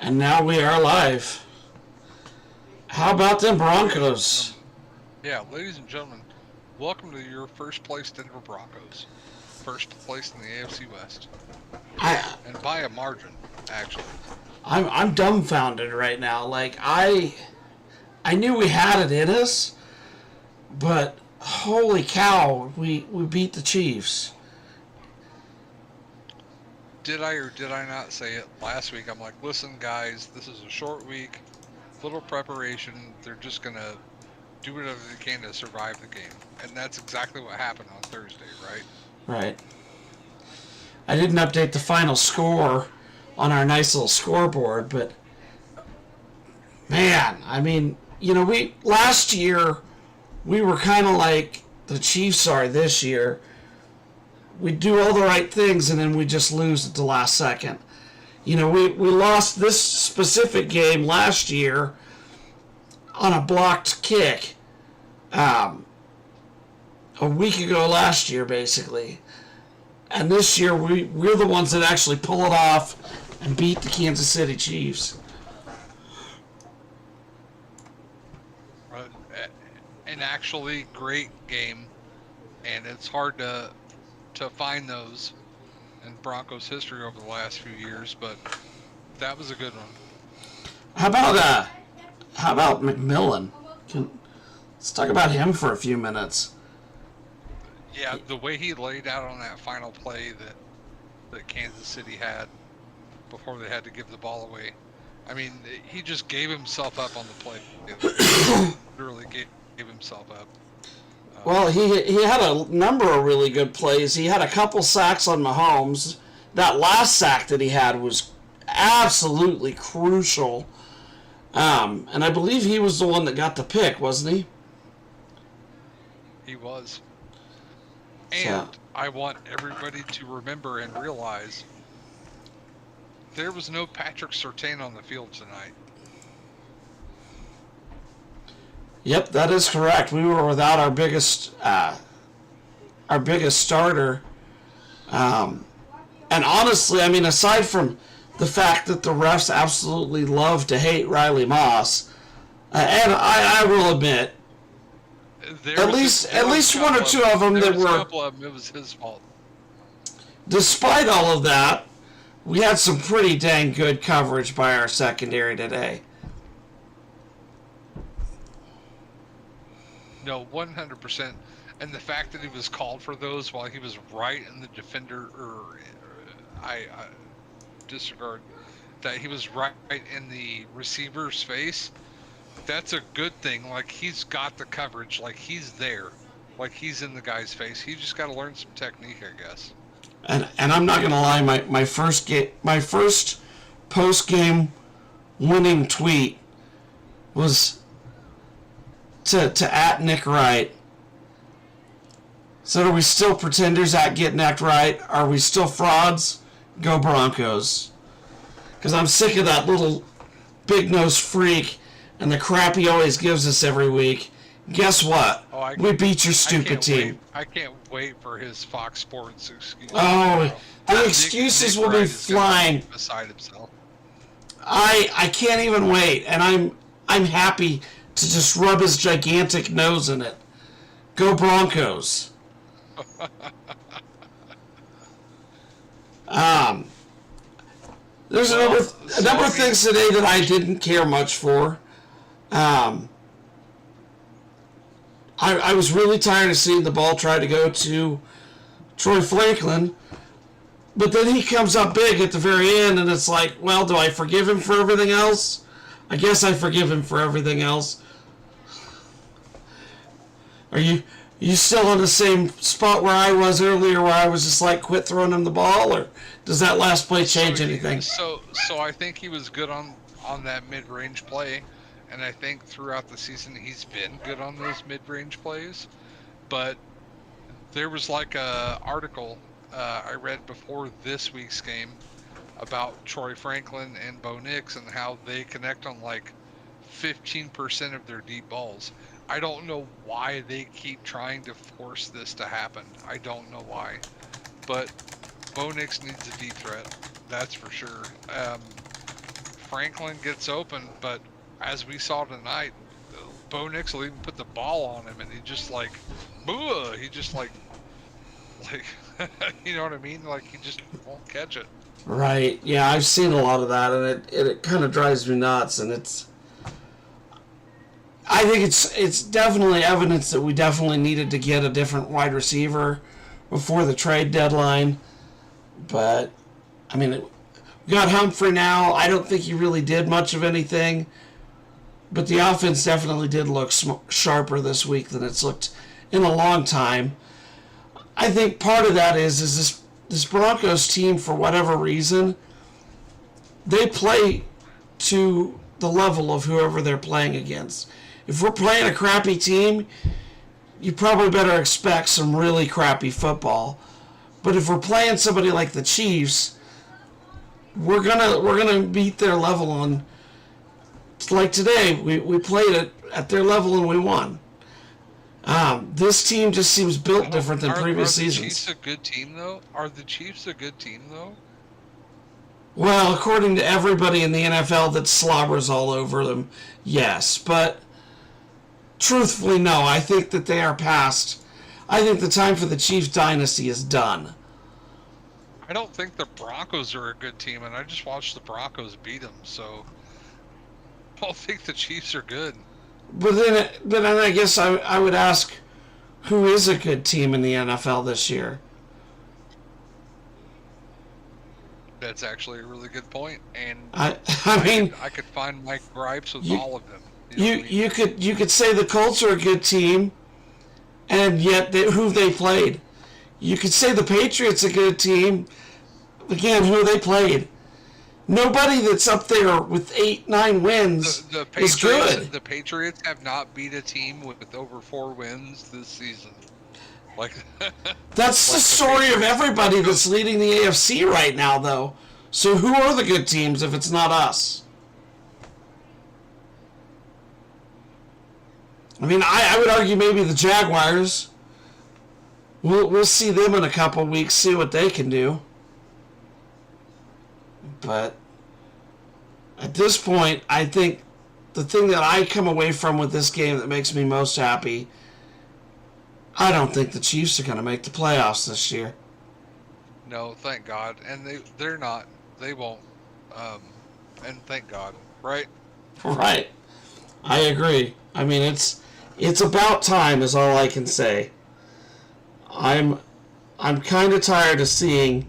And now we are live. How about them Broncos? Yeah, ladies and gentlemen, welcome to your first place Denver Broncos. First place in the AFC West. And by a margin, actually. I'm dumbfounded right now. Like, I knew we had it in us, but holy cow, we beat the Chiefs. Did I or did I not say it last week? I'm like, listen, guys, this is a short week, little preparation. They're just going to do whatever they can to survive the game. And that's exactly what happened on Thursday, right? Right. I didn't update the final score on our nice little scoreboard, but man, I mean, last year we were kind of like the Chiefs are this year. We do all the right things and then we just lose at the last second. We lost this specific game last year on a blocked kick a week ago last year, basically. And this year we're the ones that actually pull it off and beat the Kansas City Chiefs. An actually great game, and it's hard to find those in Broncos history over the last few years, but that was a good one. How about McMillan? Let's talk about him for a few minutes. Yeah, the way he laid out on that final play that Kansas City had before they had to give the ball away. I mean, he just gave himself up on the play. Literally gave himself up. Well, he had a number of really good plays. He had a couple sacks on Mahomes. That last sack that he had was absolutely crucial. And I believe he was the one that got the pick, wasn't he? He was. And I want everybody to remember and realize there was no Patrick Surtain on the field tonight. Yep, that is correct. We were without our biggest starter. And honestly, I mean, aside from the fact that the refs absolutely love to hate Riley Moss, and I will admit, at least one or two of them that were. A couple of them, it was his fault. Despite all of that, we had some pretty dang good coverage by our secondary today. No, 100%. And the fact that he was called for those while he was right in the defender, I disregard that he was right in the receiver's face. That's a good thing. Like, he's got the coverage. Like, he's there. Like, he's in the guy's face. He just got to learn some technique, I guess. And I'm not gonna lie, my first post-game winning tweet was to at Nick Wright. So are we still pretenders at Get Nick Wright? Are we still frauds? Go Broncos. Because I'm sick of that little big-nosed freak and the crap he always gives us every week. Guess what? We beat your stupid team. I can't wait for his Fox Sports excuse. Oh, the excuses will be flying. Beside himself. I can't even wait, and I'm happy to just rub his gigantic nose in it. Go Broncos. There's a number of things today that I didn't care much for. I was really tired of seeing the ball try to go to Troy Franklin, but then he comes up big at the very end, and it's like, well, do I forgive him for everything else? I guess I forgive him for everything else. Are you still in the same spot where I was earlier, where I was just like, quit throwing him the ball, or does that last play change anything? So I think he was good on that mid-range play. And I think throughout the season he's been good on those mid-range plays. But there was like a article I read before this week's game about Troy Franklin and Bo Nix and how they connect on like 15% of their deep balls. I don't know why they keep trying to force this to happen. I don't know why. But Bo Nix needs a deep threat. That's for sure. Franklin gets open, but as we saw tonight, Bo Nix will even put the ball on him, and he just like, boo! He just like, you know what I mean? Like he just won't catch it. Right. Yeah, I've seen a lot of that, and it kind of drives me nuts. And I think it's definitely evidence that we definitely needed to get a different wide receiver before the trade deadline. But I mean, we got Humphrey now. I don't think he really did much of anything. But the offense definitely did look sharper this week than it's looked in a long time. I think part of that is this Broncos team, for whatever reason, they play to the level of whoever they're playing against. If we're playing a crappy team, you probably better expect some really crappy football. But if we're playing somebody like the Chiefs, we're gonna beat their level on. Like today, we played at their level and we won. This team just seems built different than previous seasons. Are the Chiefs a good team, though? Are the Chiefs a good team, though? Well, according to everybody in the NFL that slobbers all over them, yes. But truthfully, no. I think that they are past. I think the time for the Chiefs dynasty is done. I don't think the Broncos are a good team, and I just watched the Broncos beat them, so I don't think the Chiefs are good. But then I guess I would ask, who is a good team in the NFL this year? That's actually a really good point, and I mean, I could find my gripes with all of them. You could say the Colts are a good team, and yet who they played. You could say the Patriots a good team, again, who they played. Nobody that's up there with 8-9 wins is good. The Patriots have not beat a team with over 4 wins this season. That's the story of everybody that's leading the AFC right now, though. So who are the good teams if it's not us? I mean, I would argue maybe the Jaguars. We'll see them in a couple weeks, see what they can do. But at this point, I think the thing that I come away from with this game that makes me most happy, I don't think the Chiefs are going to make the playoffs this year. No, thank God. And they're not. They won't. And thank God, right? Right. I agree. I mean, it's about time is all I can say. I'm kind of tired of seeing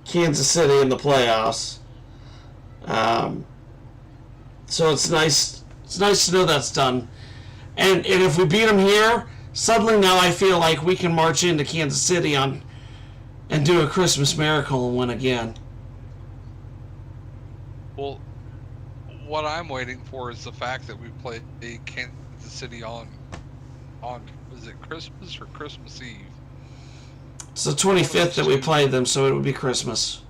Kansas City in the playoffs. So it's nice to know that's done. And if we beat them here, suddenly now I feel like we can march into Kansas City and do a Christmas miracle and win again. Well, what I'm waiting for is the fact that we played Kansas City on was it Christmas or Christmas Eve? It's the 25th that we played them, so it would be Christmas.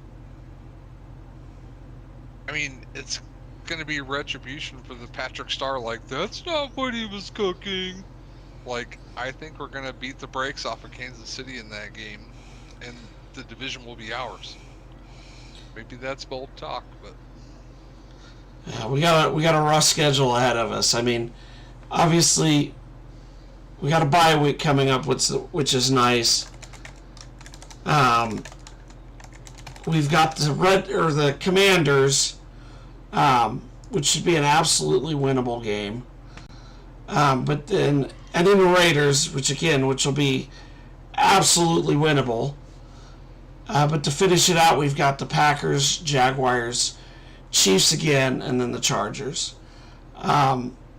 I mean, it's going to be retribution for the Patrick Star. Like, that's not what he was cooking. Like, I think we're going to beat the brakes off of Kansas City in that game, and the division will be ours. Maybe that's bold talk, but yeah, we got a rough schedule ahead of us. I mean, obviously, we got a bye week coming up, which is nice. We've got the Commanders, which should be an absolutely winnable game. But then the Raiders, which will be absolutely winnable. But to finish it out, we've got the Packers, Jaguars, Chiefs again, and then the Chargers.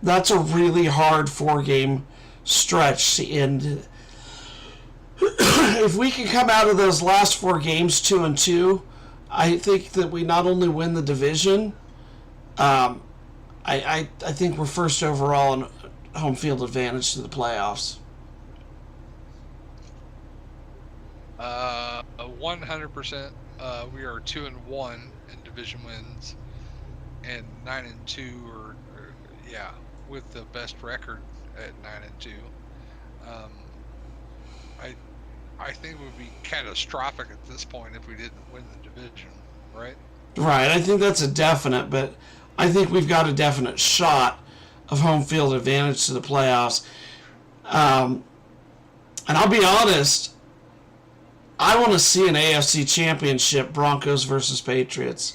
That's a really hard 4-game stretch to end. If we can come out of those last 4 games 2-2, I think that we not only win the division, I think we're first overall in home field advantage to the playoffs. 100%. We are 2-1 in division wins, and 9-2, or with the best record at 9-2. I think it would be catastrophic at this point if we didn't win the division, right? Right, I think that's a definite, but I think we've got a definite shot of home field advantage to the playoffs. And I'll be honest, I want to see an AFC Championship, Broncos versus Patriots.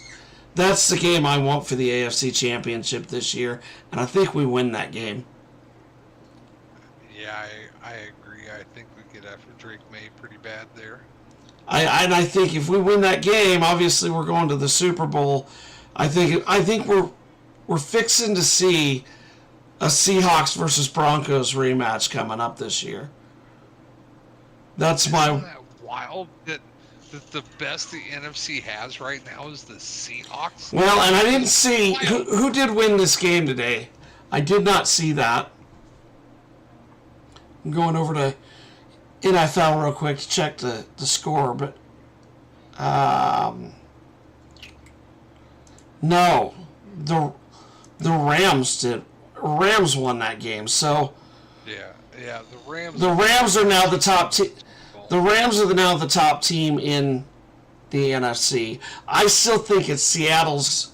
That's the game I want for the AFC Championship this year, and I think we win that game. Yeah, I agree. I think we get after Drake May pretty bad there. I think if we win that game, obviously we're going to the Super Bowl. I think we're fixing to see a Seahawks versus Broncos rematch coming up this year. That's Isn't my that wild that the best the NFC has right now is the Seahawks? well, and I didn't see who did win this game today. I did not see that. I'm going over to NFL real quick to check the score, but no, the Rams did. Rams won that game, so Yeah, the Rams. the Rams are now the top team. The Rams are now the top team in the NFC. I still think it's Seattle's.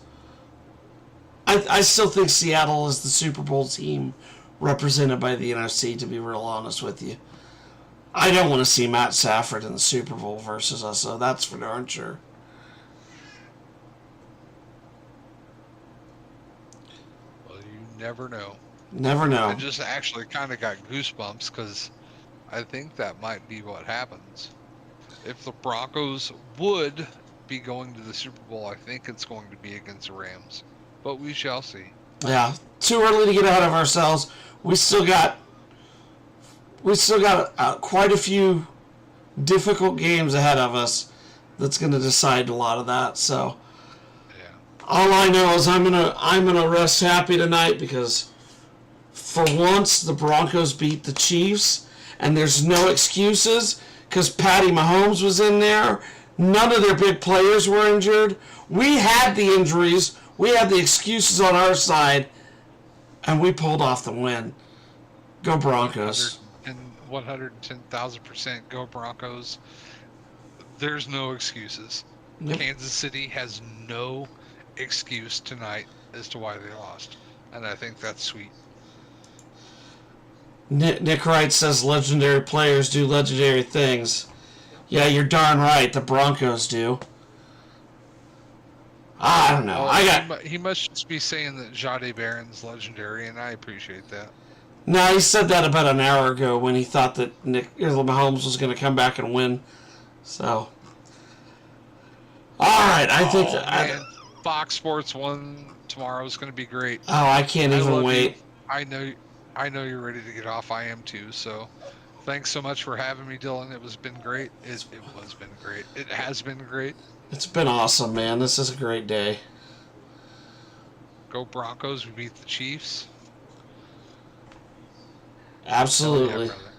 I still think Seattle is the Super Bowl team represented by the NFC, to be real honest with you. I don't want to see Matt Stafford in the Super Bowl versus us, so that's for darn sure. Well, you never know. Never know. I just actually kind of got goosebumps because I think that might be what happens. If the Broncos would be going to the Super Bowl, I think it's going to be against the Rams. But we shall see. Yeah, too early to get ahead of ourselves. We still got quite a few difficult games ahead of us. That's going to decide a lot of that. So, Yeah. all I know is I'm gonna rest happy tonight because for once the Broncos beat the Chiefs, and there's no excuses because Patty Mahomes was in there. None of their big players were injured. We had the injuries. We had the excuses on our side, and we pulled off the win. Go Broncos. 110,000% go Broncos. There's no excuses. Yep. Kansas City has no excuse tonight as to why they lost. And I think that's sweet. Nick Wright says legendary players do legendary things. Yeah, you're darn right. The Broncos do. I don't know. He must just be saying that Jade Barron's legendary, and I appreciate that. No, he said that about an hour ago when he thought that Mahomes was going to come back and win. So, all right, I think that Fox Sports 1 tomorrow is going to be great. Oh, I can't even wait. You. I know you're ready to get off. I am too. So, thanks so much for having me, Dylan. It was been great. It was been great. It has been great. It's been awesome, man. This is a great day. Go Broncos. We beat the Chiefs. Absolutely. Yeah, brother.